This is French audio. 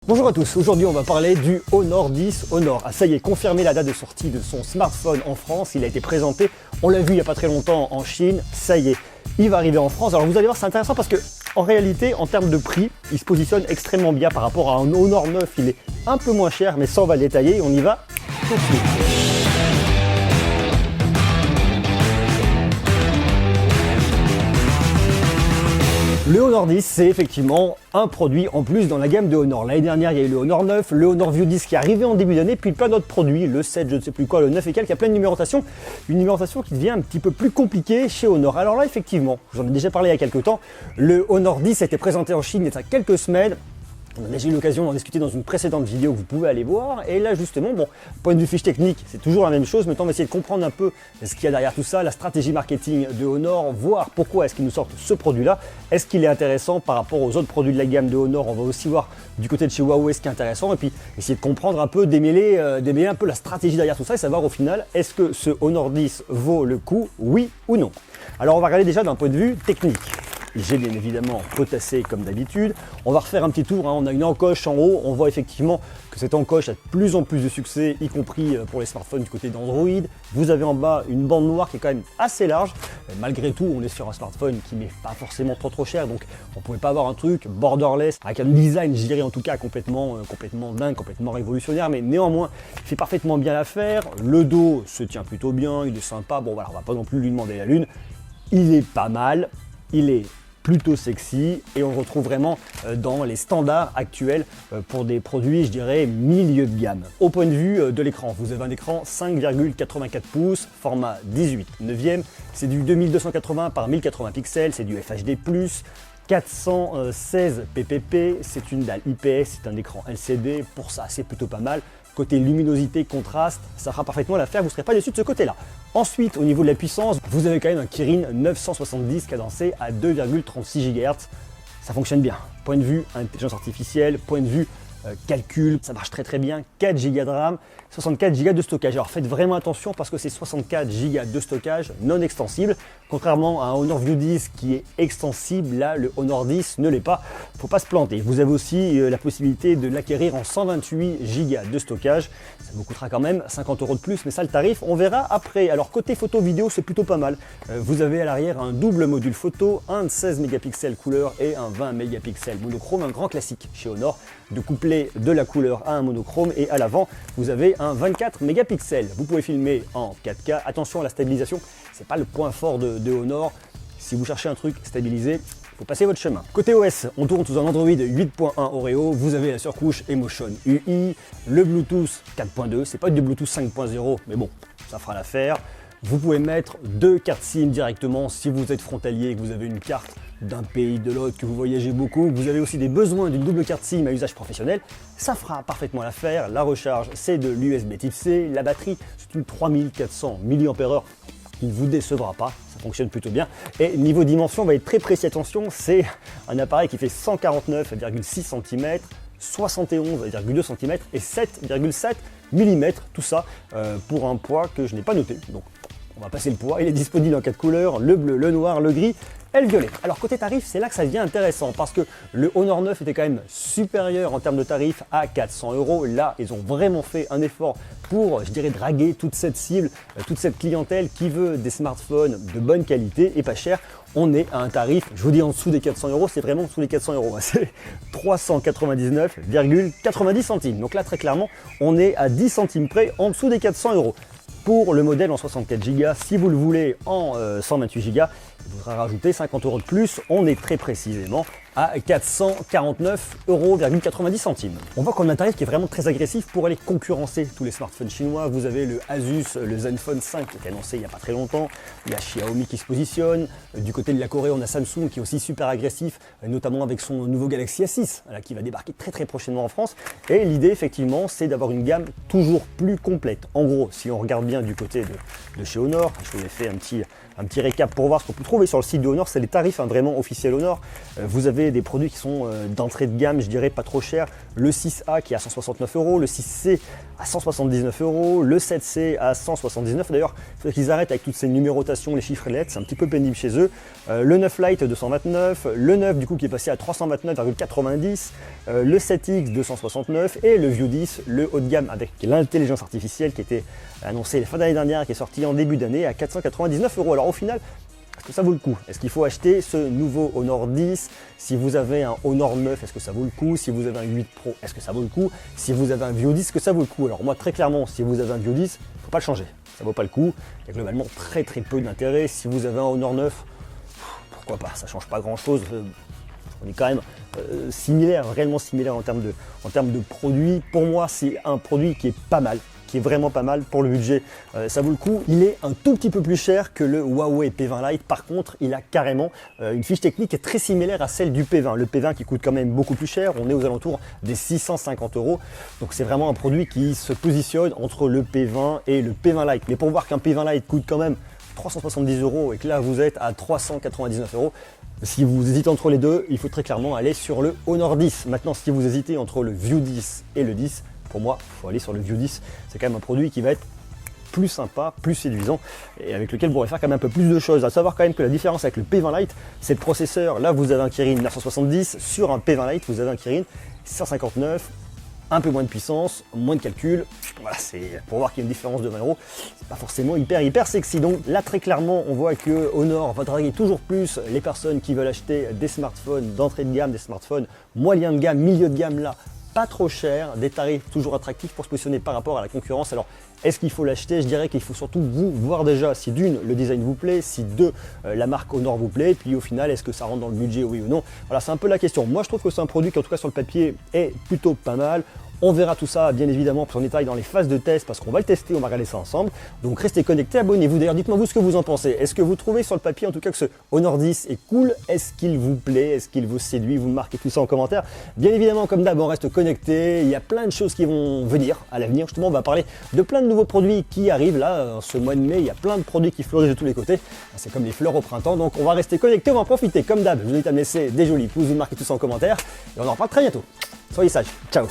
Bonjour à tous, aujourd'hui on va parler du Honor 10 Honor. Ah ça y est, confirmé la date de sortie de son smartphone en France, il a été présenté, on l'a vu il n'y a pas très longtemps en Chine, ça y est, il va arriver en France. Alors vous allez voir, c'est intéressant parce que en réalité, en termes de prix, il se positionne extrêmement bien par rapport à un Honor 9, il est un peu moins cher, mais ça on va le détailler, on y va tout de suite. Le Honor 10, c'est effectivement un produit en plus dans la gamme de Honor. L'année dernière, il y a eu le Honor 9, le Honor View 10 qui est arrivé en début d'année, puis plein d'autres produits, le 7, je ne sais plus quoi, le 9 et quelques, il y a plein de numérotation. Une numérotation qui devient un petit peu plus compliquée chez Honor. Alors là, effectivement, j'en ai déjà parlé il y a quelques temps, le Honor 10 a été présenté en Chine il y a quelques semaines. On a déjà eu l'occasion d'en discuter dans une précédente vidéo que vous pouvez aller voir. Et là, justement, bon, point de vue fiche technique, c'est toujours la même chose. Maintenant, on va essayer de comprendre un peu ce qu'il y a derrière tout ça, la stratégie marketing de Honor, voir pourquoi est-ce qu'ils nous sortent ce produit-là. Est-ce qu'il est intéressant par rapport aux autres produits de la gamme de Honor? On va aussi voir du côté de chez Huawei ce qui est intéressant. Et puis, essayer de comprendre un peu, démêler un peu la stratégie derrière tout ça et savoir au final, est-ce que ce Honor 10 vaut le coup, oui ou non? Alors, on va regarder déjà d'un point de vue technique. J'ai bien évidemment potassé comme d'habitude. On va refaire un petit tour, hein. On a une encoche en haut. On voit effectivement que cette encoche a de plus en plus de succès, y compris pour les smartphones du côté d'Android. Vous avez en bas une bande noire qui est quand même assez large. Malgré tout, on est sur un smartphone qui n'est pas forcément trop cher, donc on ne pouvait pas avoir un truc borderless avec un design, je dirais en tout cas complètement dingue, complètement révolutionnaire, mais néanmoins, il fait parfaitement bien l'affaire. Le dos se tient plutôt bien, il est sympa. Bon voilà, on va pas non plus lui demander la lune. Il est pas mal, il est plutôt sexy et on le retrouve vraiment dans les standards actuels pour des produits, je dirais, milieu de gamme. Au point de vue de l'écran, vous avez un écran 5,84 pouces, format 18/9, c'est du 2280 par 1080 pixels, c'est du FHD+, 416 ppp, c'est une dalle IPS, c'est un écran LCD, pour ça c'est plutôt pas mal. Côté luminosité, contraste, ça fera parfaitement l'affaire, vous ne serez pas déçu de ce côté-là. Ensuite, au niveau de la puissance, vous avez quand même un Kirin 970 cadencé à 2,36 GHz. Ça fonctionne bien. Point de vue intelligence artificielle, point de vue calcul, ça marche très bien. 4 Go de RAM, 64 Go de stockage. Alors faites vraiment attention parce que c'est 64 Go de stockage non extensible. Contrairement à un Honor View 10 qui est extensible, là le Honor 10 ne l'est pas. Faut pas se planter. Vous avez aussi la possibilité de l'acquérir en 128 Go de stockage. Ça vous coûtera quand même 50 € de plus, mais ça le tarif, on verra après. Alors côté photo vidéo, c'est plutôt pas mal. Vous avez à l'arrière un double module photo, un de 16 mégapixels couleur et un 20 mégapixels monochrome, un grand classique chez Honor de coupler de la couleur à un monochrome, et à l'avant vous avez un 24 mégapixels. Vous pouvez filmer en 4K. Attention à la stabilisation, c'est pas le point fort de Honor. Si vous cherchez un truc stabilisé, il faut passer votre chemin. Côté OS, on tourne sous un Android 8.1 Oreo, vous avez la surcouche Emotion UI, le Bluetooth 4.2, c'est pas du Bluetooth 5.0, mais bon, ça fera l'affaire. Vous pouvez mettre 2 cartes SIM directement si vous êtes frontalier et que vous avez une carte d'un pays, de l'autre, que vous voyagez beaucoup. Vous avez aussi des besoins d'une double carte SIM à usage professionnel. Ça fera parfaitement l'affaire. La recharge, c'est de l'USB type C. La batterie, c'est une 3400 mAh qui ne vous décevra pas. Ça fonctionne plutôt bien. Et niveau dimension, on va être très précis. Attention, c'est un appareil qui fait 149,6 cm, 71,2 cm et 7,7 mm. Tout ça pour un poids que je n'ai pas noté. Donc, on va passer le poids. Il est disponible en 4 couleurs, le bleu, le noir, le gris et le violet. Alors côté tarif, c'est là que ça devient intéressant parce que le Honor 9 était quand même supérieur en termes de tarif à 400 €. Là, ils ont vraiment fait un effort pour, je dirais, draguer toute cette cible, toute cette clientèle qui veut des smartphones de bonne qualité et pas cher. On est à un tarif, je vous dis en dessous des 400 €, c'est vraiment en dessous des 400 €. C'est 399,90 centimes. Donc là, très clairement, on est à 10 centimes près en dessous des 400 €. Pour le modèle en 64 Go, si vous le voulez en 128 Go, il faudra rajouter 50 € de plus. On est très précisément à 449,90 €. On voit qu'on a un tarif qui est vraiment très agressif pour aller concurrencer tous les smartphones chinois. Vous avez le Asus, le Zenfone 5 qui est annoncé il n'y a pas très longtemps. Il y a Xiaomi qui se positionne. Du côté de la Corée, on a Samsung qui est aussi super agressif, notamment avec son nouveau Galaxy S6 qui va débarquer très prochainement en France. Et l'idée, effectivement, c'est d'avoir une gamme toujours plus complète. En gros, si on regarde bien du côté de chez Honor. Je vous ai fait un petit récap pour voir ce qu'on peut trouver sur le site de Honor. C'est les tarifs vraiment officiels Honor. Vous avez des produits qui sont d'entrée de gamme, je dirais pas trop chers. Le 6A qui est à 169 €, le 6C à 179 €, le 7C à 179 €. D'ailleurs, il faudrait qu'ils arrêtent avec toutes ces numérotations, les chiffres et les lettres, c'est un petit peu pénible chez eux. Le 9 Lite 229, le 9 du coup qui est passé à 329,90, le 7X 269 et le View 10, le haut de gamme avec l'intelligence artificielle qui était annoncé la fin d'année dernière, qui est sorti en début d'année à 499 €. Alors au final, est-ce que ça vaut le coup? Est-ce qu'il faut acheter ce nouveau Honor 10? Si vous avez un Honor 9, est-ce que ça vaut le coup? Si vous avez un 8 Pro, est-ce que ça vaut le coup? Si vous avez un View 10, est-ce que ça vaut le coup? Alors moi très clairement, si vous avez un View 10, il ne faut pas le changer. Ça vaut pas le coup. Il y a globalement très peu d'intérêt. Si vous avez un Honor 9, pourquoi pas? Ça change pas grand-chose. On est quand même similaire, réellement similaire en termes de produit. Pour moi, c'est un produit qui est pas mal, qui est vraiment pas mal pour le budget. Ça vaut le coup. Il est un tout petit peu plus cher que le Huawei P20 Lite. Par contre, il a carrément une fiche technique qui est très similaire à celle du P20. Le P20 qui coûte quand même beaucoup plus cher. On est aux alentours des 650 €. Donc c'est vraiment un produit qui se positionne entre le P20 et le P20 Lite. Mais pour voir qu'un P20 Lite coûte quand même 370 € et que là vous êtes à 399 €, si vous hésitez entre les deux, il faut très clairement aller sur le Honor 10. Maintenant, si vous hésitez entre le View 10 et le 10, pour moi, il faut aller sur le View 10. C'est quand même un produit qui va être plus sympa, plus séduisant et avec lequel vous pourrez faire quand même un peu plus de choses. À savoir quand même que la différence avec le P20 Lite, c'est le processeur. Là, vous avez un Kirin 970. Sur un P20 Lite, vous avez un Kirin 159. Un peu moins de puissance, moins de calcul. Voilà, c'est pour voir qu'il y a une différence de 20 €. C'est pas forcément hyper sexy. Donc là, très clairement, on voit que Honor va draguer toujours plus les personnes qui veulent acheter des smartphones d'entrée de gamme, des smartphones moyen de gamme, milieu de gamme là, pas trop cher, des tarifs toujours attractifs pour se positionner par rapport à la concurrence. Alors, est-ce qu'il faut l'acheter? Je dirais qu'il faut surtout vous voir déjà si d'une, le design vous plaît, si deux, la marque Honor vous plaît, puis au final, est-ce que ça rentre dans le budget, oui ou non? Voilà, c'est un peu la question. Moi, je trouve que c'est un produit qui, en tout cas sur le papier, est plutôt pas mal. On verra tout ça, bien évidemment, plus en détail dans les phases de test, parce qu'on va le tester, on va regarder ça ensemble. Donc restez connectés, abonnez-vous. D'ailleurs, dites-moi vous ce que vous en pensez. Est-ce que vous trouvez sur le papier, en tout cas, que ce Honor 10 est cool? Est-ce qu'il vous plaît? Est-ce qu'il vous séduit? Vous me marquez tout ça en commentaire. Bien évidemment, comme d'hab, on reste connectés. Il y a plein de choses qui vont venir à l'avenir. Justement, on va parler de plein de nouveaux produits qui arrivent. Là, ce mois de mai, il y a plein de produits qui fleurissent de tous les côtés. C'est comme les fleurs au printemps. Donc, on va rester connectés, on va en profiter. Comme d'hab, je vous invite à me laisser des jolis pouces, vous me marquez tout ça en commentaire. Et on en reparle très bientôt. Soyez sages. Ciao!